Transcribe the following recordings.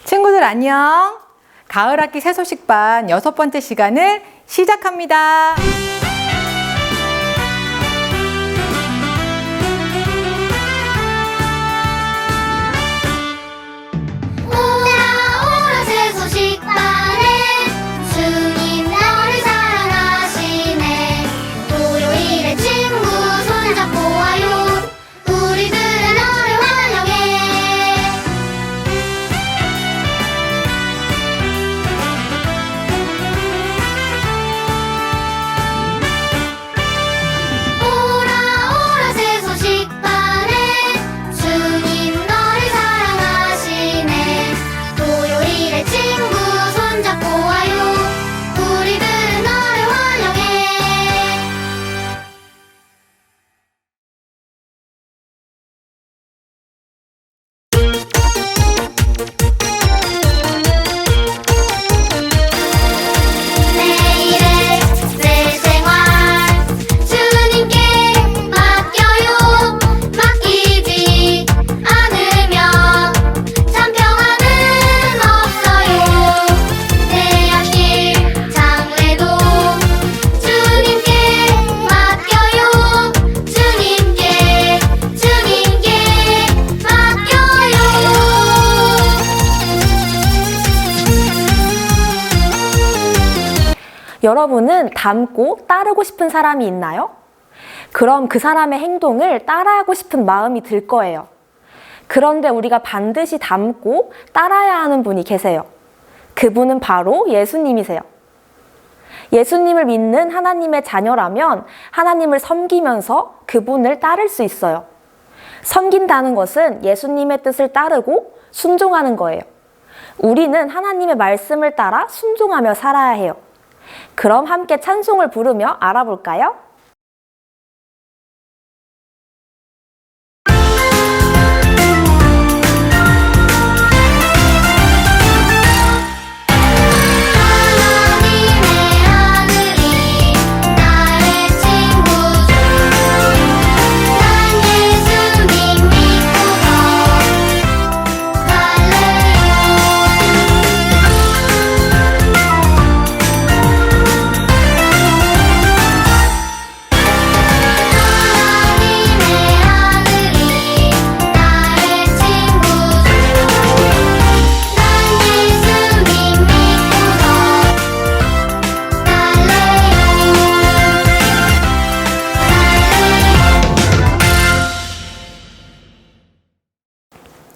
친구들 안녕. 가을학기 새소식반 6번째 시간을 시작합니다. 오라 새소식반에 주님 너를 사랑하시네. 토요일에 친구 손잡고 와요. 우리들은 너를 환영해. 오라 새소식반에 주님 너를 사랑하시네. 토요일에 친구 손잡고 와요. 우리들은 너를 환영해. 내일의 내 생활 주님께 맡겨요. 맡기지 않으면 참 평안은 없어요. 내 앞길 장래도 주님께 맡겨요. 주님께 맡겨요. 여러분은 닮고 따르고 싶은 사람이 있나요? 그럼 그 사람의 행동을 따라하고 싶은 마음이 들 거예요. 그런데 우리가 반드시 닮고 따라야 하는 분이 계세요. 그분은 바로 예수님이세요. 예수님을 믿는 하나님의 자녀라면 하나님을 섬기면서 그분을 따를 수 있어요. 섬긴다는 것은 예수님의 뜻을 따르고 순종하는 거예요. 우리는 하나님의 말씀을 따라 순종하며 살아야 해요. 그럼 함께 찬송을 부르며 알아볼까요? 하나님의 아들이 나의 친구죠. 난 예수님 믿고서 하나님의 아들이 나의 친구죠. 난 예수님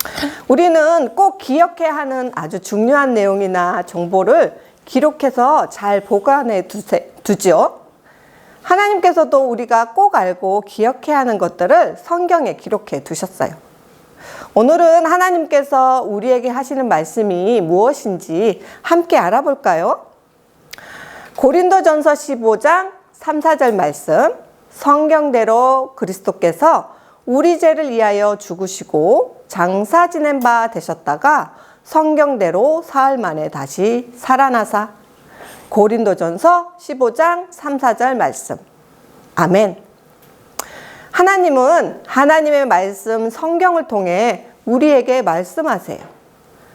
믿고서 우리는 꼭 기억해야 하는 아주 중요한 내용이나 정보를 기록해서 잘 보관해 두죠. 하나님께서도 우리가 꼭 알고 기억해야 하는 것들을 성경에 기록해 두셨어요. 오늘은 하나님께서 우리에게 하시는 말씀이 무엇인지 함께 알아볼까요? 고린도전서 15장 3, 4절 말씀, 성경대로 그리스도께서 우리 죄를 위하여 죽으시고 장사 지낸 바 되셨다가 성경대로 사흘 만에 다시 살아나사. 고린도전서 15장 3, 4절 말씀. 아멘. 하나님은 하나님의 말씀 성경을 통해 우리에게 말씀하세요.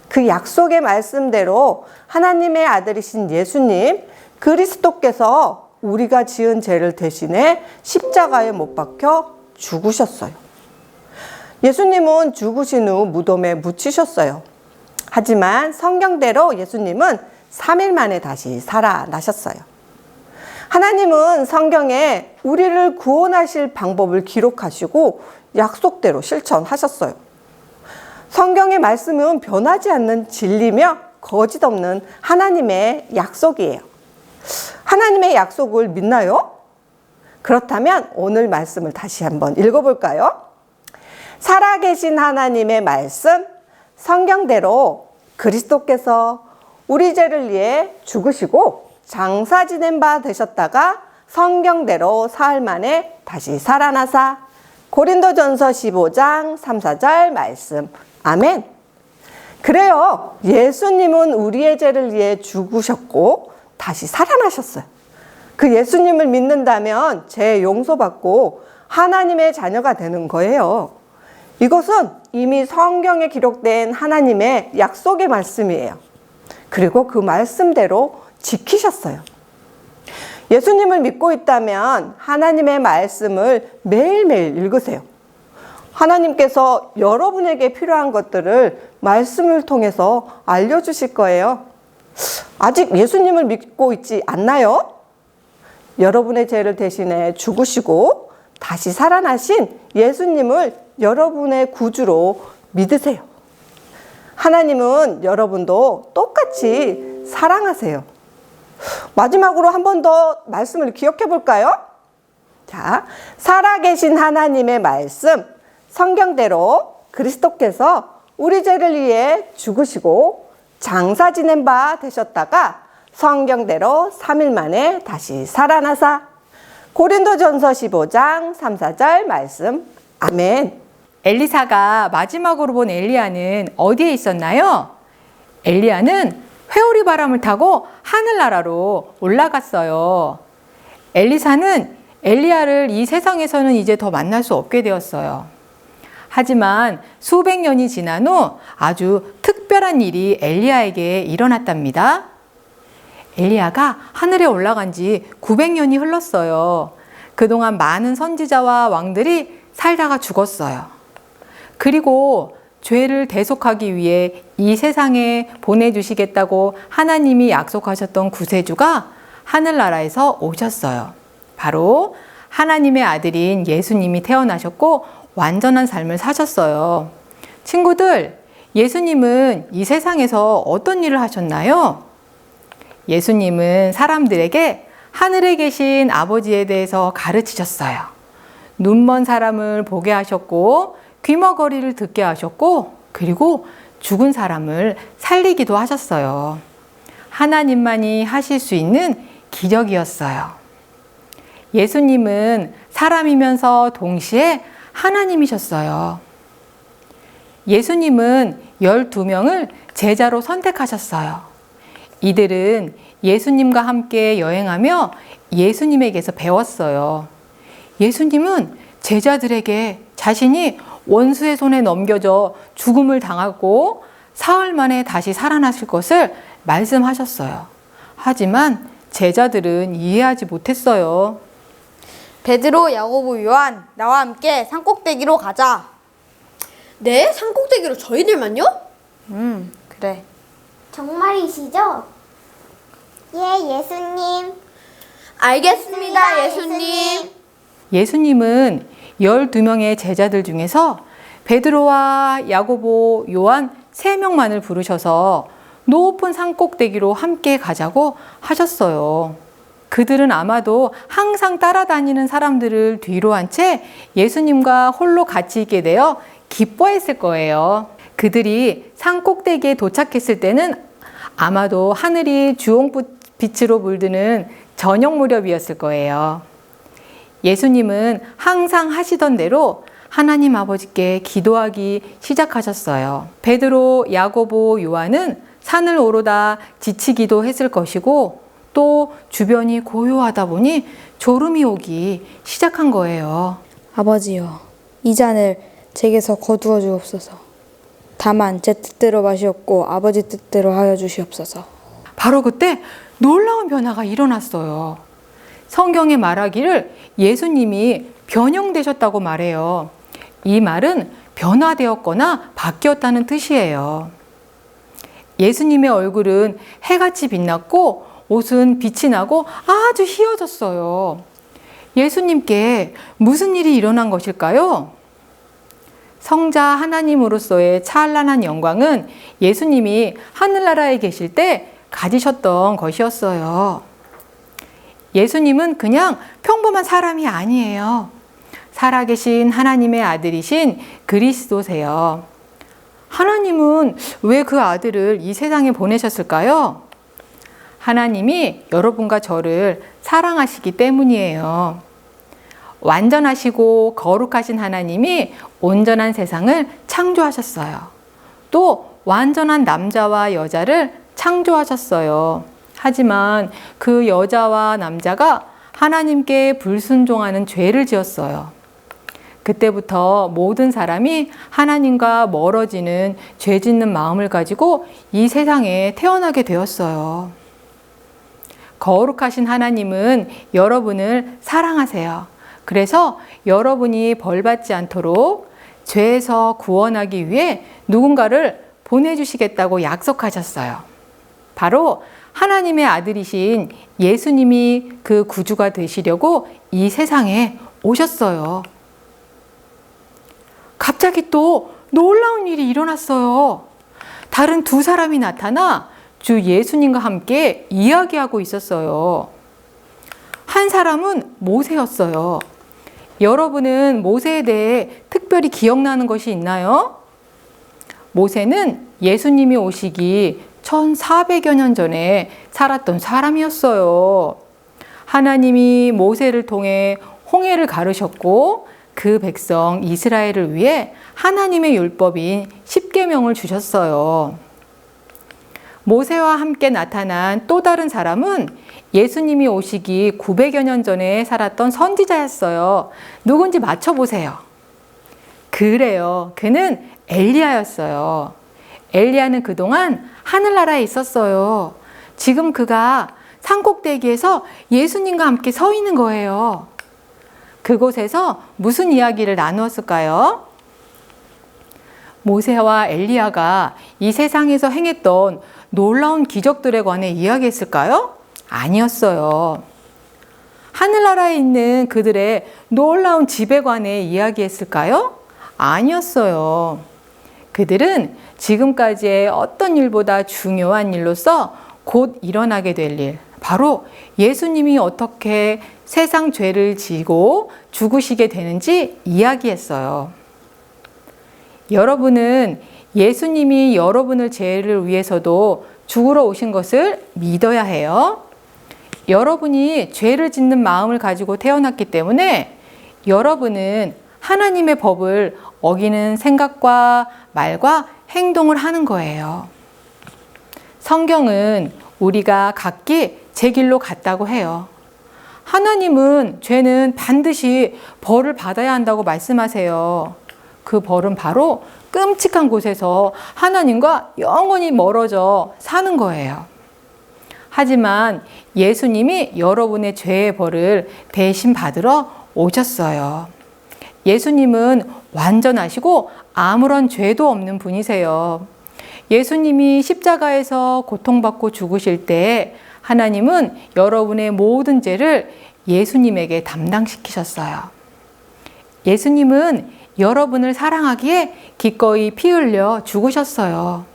그 약속의 말씀대로 하나님의 아들이신 예수님 그리스도께서 우리가 지은 죄를 대신해 십자가에 못 박혀 죽으셨어요. 예수님은 죽으신 후 무덤에 묻히셨어요. 하지만 성경대로 예수님은 3일 만에 다시 살아나셨어요. 하나님은 성경에 우리를 구원하실 방법을 기록하시고 약속대로 실천하셨어요. 성경의 말씀은 변하지 않는 진리며 거짓 없는 하나님의 약속이에요. 하나님의 약속을 믿나요? 그렇다면 오늘 말씀을 다시 한번 읽어볼까요? 살아계신 하나님의 말씀, 성경대로 그리스도께서 우리 죄를 위해 죽으시고 장사 지낸 바 되셨다가 성경대로 사흘 만에 다시 살아나사. 고린도전서 15장 3, 4절 말씀. 아멘. 그래요. 예수님은 우리의 죄를 위해 죽으셨고 다시 살아나셨어요. 그 예수님을 믿는다면 죄 용서받고 하나님의 자녀가 되는 거예요. 이것은 이미 성경에 기록된 하나님의 약속의 말씀이에요. 그리고 그 말씀대로 지키셨어요. 예수님을 믿고 있다면 하나님의 말씀을 매일매일 읽으세요. 하나님께서 여러분에게 필요한 것들을 말씀을 통해서 알려주실 거예요. 아직 예수님을 믿고 있지 않나요? 여러분의 죄를 대신해 죽으시고 다시 살아나신 예수님을 여러분의 구주로 믿으세요. 하나님은 여러분도 똑같이 사랑하세요. 마지막으로 한 번 더 말씀을 기억해 볼까요? 자, 살아계신 하나님의 말씀, 성경대로 그리스도께서 우리 죄를 위해 죽으시고 장사 지낸 바 되셨다가 성경대로 3일 만에 다시 살아나사 고린도전서 15장 3, 4절 말씀. 아멘. 엘리사가 마지막으로 본 엘리야는 어디에 있었나요? 엘리야는 회오리 바람을 타고 하늘나라로 올라갔어요. 엘리사는 엘리야를 이 세상에서는 이제 더 만날 수 없게 되었어요. 하지만 수백 년이 지난 후 아주 특별한 일이 엘리야에게 일어났답니다. 엘리야가 하늘에 올라간 지 900년이 흘렀어요. 그동안 많은 선지자와 왕들이 살다가 죽었어요. 그리고 죄를 대속하기 위해 이 세상에 보내주시겠다고 하나님이 약속하셨던 구세주가 하늘나라에서 오셨어요. 바로 하나님의 아들인 예수님이 태어나셨고 완전한 삶을 사셨어요. 친구들, 예수님은 이 세상에서 어떤 일을 하셨나요? 예수님은 사람들에게 하늘에 계신 아버지에 대해서 가르치셨어요. 눈먼 사람을 보게 하셨고 귀머거리를 듣게 하셨고 그리고 죽은 사람을 살리기도 하셨어요. 하나님만이 하실 수 있는 기적이었어요. 예수님은 사람이면서 동시에 하나님이셨어요. 예수님은 12명을 제자로 선택하셨어요. 이들은 예수님과 함께 여행하며 예수님에게서 배웠어요. 예수님은 제자들에게 자신이 원수의 손에 넘겨져 죽음을 당하고 사흘 만에 다시 살아나실 것을 말씀하셨어요. 하지만 제자들은 이해하지 못했어요. 베드로, 야고보, 요한, 나와 함께 산꼭대기로 가자. 네? 산꼭대기로 저희들만요? 그래. 정말이시죠? 예, 예수님. 알겠습니다, 예수님. 예수님은 12명의 제자들 중에서 베드로와 야고보, 요한 3명만을 부르셔서 높은 산꼭대기로 함께 가자고 하셨어요. 그들은 아마도 항상 따라다니는 사람들을 뒤로 한 채 예수님과 홀로 같이 있게 되어 기뻐했을 거예요. 그들이 산꼭대기에 도착했을 때는 아마도 하늘이 주홍빛으로 물드는 저녁 무렵이었을 거예요. 예수님은 항상 하시던 대로 하나님 아버지께 기도하기 시작하셨어요. 베드로, 야고보, 요한은 산을 오르다 지치기도 했을 것이고 또 주변이 고요하다 보니 졸음이 오기 시작한 거예요. 아버지여, 이 잔을 제게서 거두어 주옵소서. 다만 제 뜻대로 마시옵고 아버지 뜻대로 하여 주시옵소서. 바로 그때 놀라운 변화가 일어났어요. 성경에 말하기를 예수님이 변형되셨다고 말해요. 이 말은 변화되었거나 바뀌었다는 뜻이에요. 예수님의 얼굴은 해같이 빛났고 옷은 빛이 나고 아주 희어졌어요. 예수님께 무슨 일이 일어난 것일까요? 성자 하나님으로서의 찬란한 영광은 예수님이 하늘나라에 계실 때 가지셨던 것이었어요. 예수님은 그냥 평범한 사람이 아니에요. 살아계신 하나님의 아들이신 그리스도세요. 하나님은 왜 그 아들을 이 세상에 보내셨을까요? 하나님이 여러분과 저를 사랑하시기 때문이에요. 완전하시고 거룩하신 하나님이 온전한 세상을 창조하셨어요. 또 완전한 남자와 여자를 창조하셨어요. 하지만 그 여자와 남자가 하나님께 불순종하는 죄를 지었어요. 그때부터 모든 사람이 하나님과 멀어지는 죄 짓는 마음을 가지고 이 세상에 태어나게 되었어요. 거룩하신 하나님은 여러분을 사랑하세요. 그래서 여러분이 벌받지 않도록 죄에서 구원하기 위해 누군가를 보내주시겠다고 약속하셨어요. 바로 하나님의 아들이신 예수님이 그 구주가 되시려고 이 세상에 오셨어요. 갑자기 또 놀라운 일이 일어났어요. 다른 두 사람이 나타나 주 예수님과 함께 이야기하고 있었어요. 한 사람은 모세였어요. 여러분은 모세에 대해 특별히 기억나는 것이 있나요? 모세는 예수님이 오시기 1400여 년 전에 살았던 사람이었어요. 하나님이 모세를 통해 홍해를 가르셨고 그 백성 이스라엘을 위해 하나님의 율법인 십계명을 주셨어요. 모세와 함께 나타난 또 다른 사람은 예수님이 오시기 900여 년 전에 살았던 선지자였어요. 누군지 맞춰보세요. 그래요. 그는 엘리야였어요. 엘리야는 그동안 하늘나라에 있었어요. 지금 그가 산꼭대기에서 예수님과 함께 서 있는 거예요. 그곳에서 무슨 이야기를 나누었을까요? 모세와 엘리야가 이 세상에서 행했던 놀라운 기적들에 관해 이야기했을까요? 아니었어요. 하늘나라에 있는 그들의 놀라운 집에 관해 이야기했을까요? 아니었어요. 그들은 지금까지의 어떤 일보다 중요한 일로서 곧 일어나게 될 일, 바로 예수님이 어떻게 세상 죄를 지고 죽으시게 되는지 이야기했어요. 여러분은 예수님이 여러분의 죄를 위해서도 죽으러 오신 것을 믿어야 해요. 여러분이 죄를 짓는 마음을 가지고 태어났기 때문에 여러분은 하나님의 법을 어기는 생각과 말과 행동을 하는 거예요. 성경은 우리가 각기 제 길로 갔다고 해요. 하나님은 죄는 반드시 벌을 받아야 한다고 말씀하세요. 그 벌은 바로 끔찍한 곳에서 하나님과 영원히 멀어져 사는 거예요. 하지만 예수님이 여러분의 죄의 벌을 대신 받으러 오셨어요. 예수님은 완전하시고 아무런 죄도 없는 분이세요. 예수님이 십자가에서 고통받고 죽으실 때 하나님은 여러분의 모든 죄를 예수님에게 담당시키셨어요. 예수님은 여러분을 사랑하기에 기꺼이 피 흘려 죽으셨어요.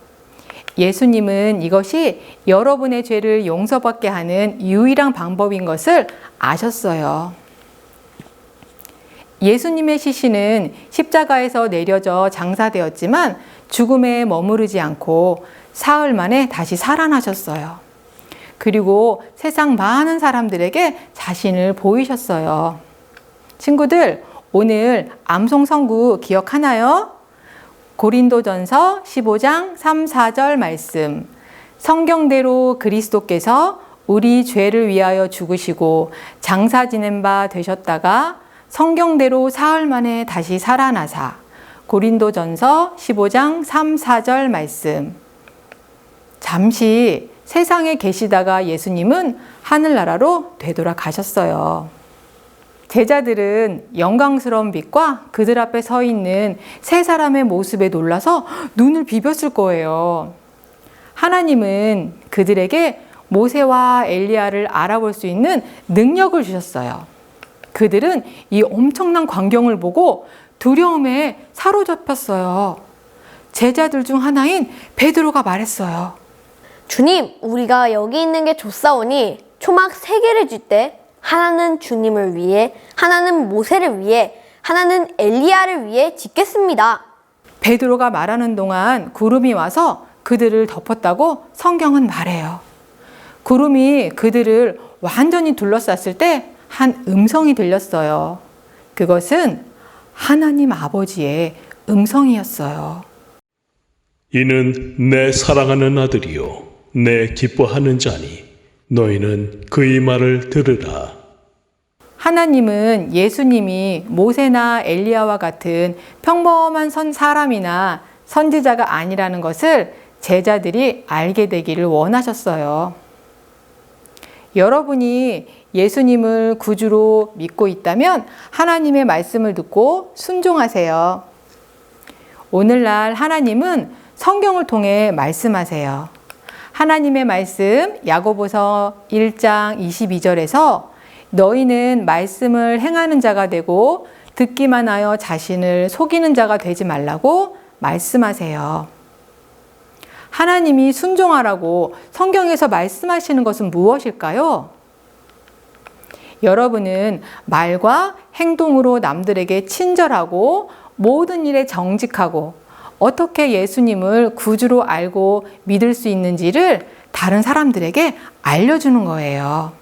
예수님은 이것이 여러분의 죄를 용서받게 하는 유일한 방법인 것을 아셨어요. 예수님의 시신은 십자가에서 내려져 장사되었지만 죽음에 머무르지 않고 사흘 만에 다시 살아나셨어요. 그리고 세상 많은 사람들에게 자신을 보이셨어요. 친구들, 오늘 암송 선구 기억하나요? 고린도전서 15장 3, 4절 말씀. 성경대로 그리스도께서 우리 죄를 위하여 죽으시고 장사 지낸 바 되셨다가 성경대로 사흘 만에 다시 살아나사. 고린도전서 15장 3, 4절 말씀. 잠시 세상에 계시다가 예수님은 하늘나라로 되돌아가셨어요. 제자들은 영광스러운 빛과 그들 앞에 서 있는 세 사람의 모습에 놀라서 눈을 비볐을 거예요. 하나님은 그들에게 모세와 엘리야를 알아볼 수 있는 능력을 주셨어요. 그들은 이 엄청난 광경을 보고 두려움에 사로잡혔어요. 제자들 중 하나인 베드로가 말했어요. 주님, 우리가 여기 있는 게 좋사오니 초막 3개를 줄 때 하나는 주님을 위해, 하나는 모세를 위해, 하나는 엘리야를 위해 짓겠습니다. 베드로가 말하는 동안 구름이 와서 그들을 덮었다고 성경은 말해요. 구름이 그들을 완전히 둘러쌌을 때 한 음성이 들렸어요. 그것은 하나님 아버지의 음성이었어요. 이는 내 사랑하는 아들이요 내 기뻐하는 자니 너희는 그의 말을 들으라. 하나님은 예수님이 모세나 엘리야와 같은 평범한 사람이나 선지자가 아니라는 것을 제자들이 알게 되기를 원하셨어요. 여러분이 예수님을 구주로 믿고 있다면 하나님의 말씀을 듣고 순종하세요. 오늘날 하나님은 성경을 통해 말씀하세요. 하나님의 말씀 야고보서 1장 22절에서 너희는 말씀을 행하는 자가 되고 듣기만 하여 자신을 속이는 자가 되지 말라고 말씀하세요. 하나님이 순종하라고 성경에서 말씀하시는 것은 무엇일까요? 여러분은 말과 행동으로 남들에게 친절하고 모든 일에 정직하고 어떻게 예수님을 구주로 알고 믿을 수 있는지를 다른 사람들에게 알려주는 거예요.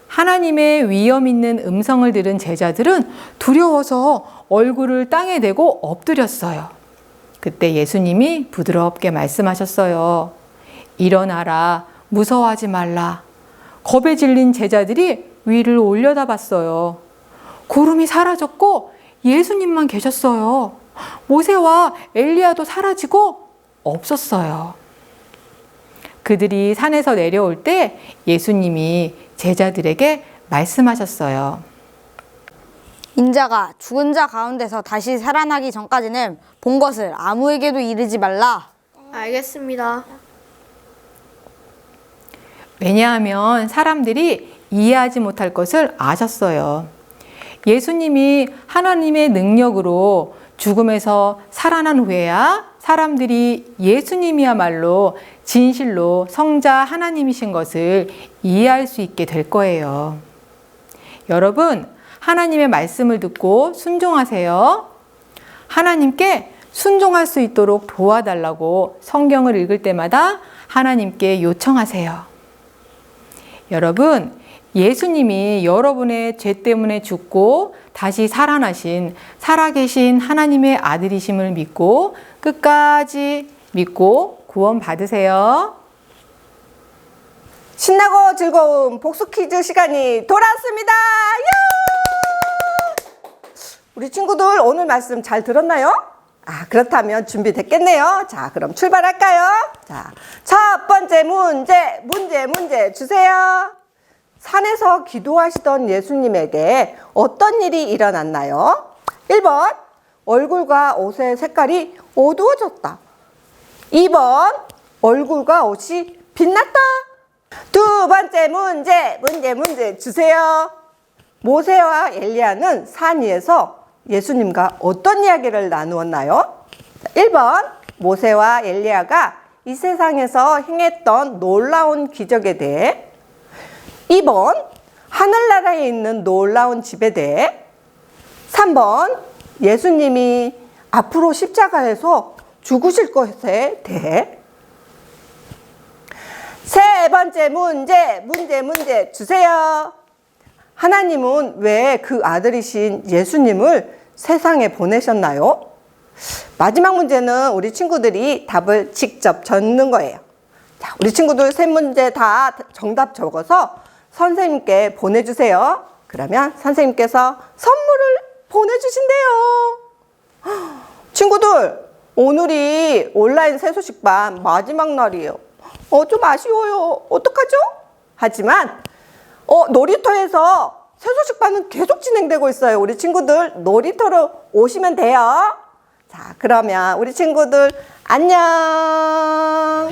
하나님의 위엄 있는 음성을 들은 제자들은 두려워서 얼굴을 땅에 대고 엎드렸어요. 그때 예수님이 부드럽게 말씀하셨어요. 일어나라, 무서워하지 말라. 겁에 질린 제자들이 위를 올려다봤어요. 구름이 사라졌고 예수님만 계셨어요. 모세와 엘리야도 사라지고 없었어요. 그들이 산에서 내려올 때 예수님이 제자들에게 말씀하셨어요. 인자가 죽은 자 가운데서 다시 살아나기 전까지는 본 것을 아무에게도 이르지 말라. 알겠습니다. 왜냐하면 사람들이 이해하지 못할 것을 아셨어요. 예수님이 하나님의 능력으로 죽음에서 살아난 후에야 사람들이 예수님이야말로 진실로 성자 하나님이신 것을 이해할 수 있게 될 거예요. 여러분, 하나님의 말씀을 듣고 순종하세요. 하나님께 순종할 수 있도록 도와달라고 성경을 읽을 때마다 하나님께 요청하세요. 여러분, 예수님이 여러분의 죄 때문에 죽고 다시 살아나신 살아계신 하나님의 아들이심을 믿고 끝까지 믿고 구원 받으세요. 신나고 즐거운 복수 퀴즈 시간이 돌아왔습니다. 우리 친구들 오늘 말씀 잘 들었나요? 그렇다면 준비됐겠네요. 자, 그럼 출발할까요? 자, 첫 번째 문제 주세요. 산에서 기도하시던 예수님에게 어떤 일이 일어났나요? 1번, 얼굴과 옷의 색깔이 어두워졌다. 2번, 얼굴과 옷이 빛났다. 두 번째 문제 주세요. 모세와 엘리야는 산 위에서 예수님과 어떤 이야기를 나누었나요? 1번, 모세와 엘리야가 이 세상에서 행했던 놀라운 기적에 대해 2번, 하늘나라에 있는 놀라운 집에 대해 3번, 예수님이 앞으로 십자가에서 죽으실 것에 대해 세 번째 문제 주세요. 하나님은 왜 그 아들이신 예수님을 세상에 보내셨나요? 마지막 문제는 우리 친구들이 답을 직접 적는 거예요. 자, 우리 친구들 세 문제 다 정답 적어서 선생님께 보내주세요. 그러면 선생님께서 선물을 보내주신대요. 친구들, 오늘이 온라인 새소식반 마지막 날이에요. 좀 아쉬워요. 어떡하죠? 하지만 놀이터에서 새소식반은 계속 진행되고 있어요. 우리 친구들 놀이터로 오시면 돼요. 자, 그러면 우리 친구들 안녕.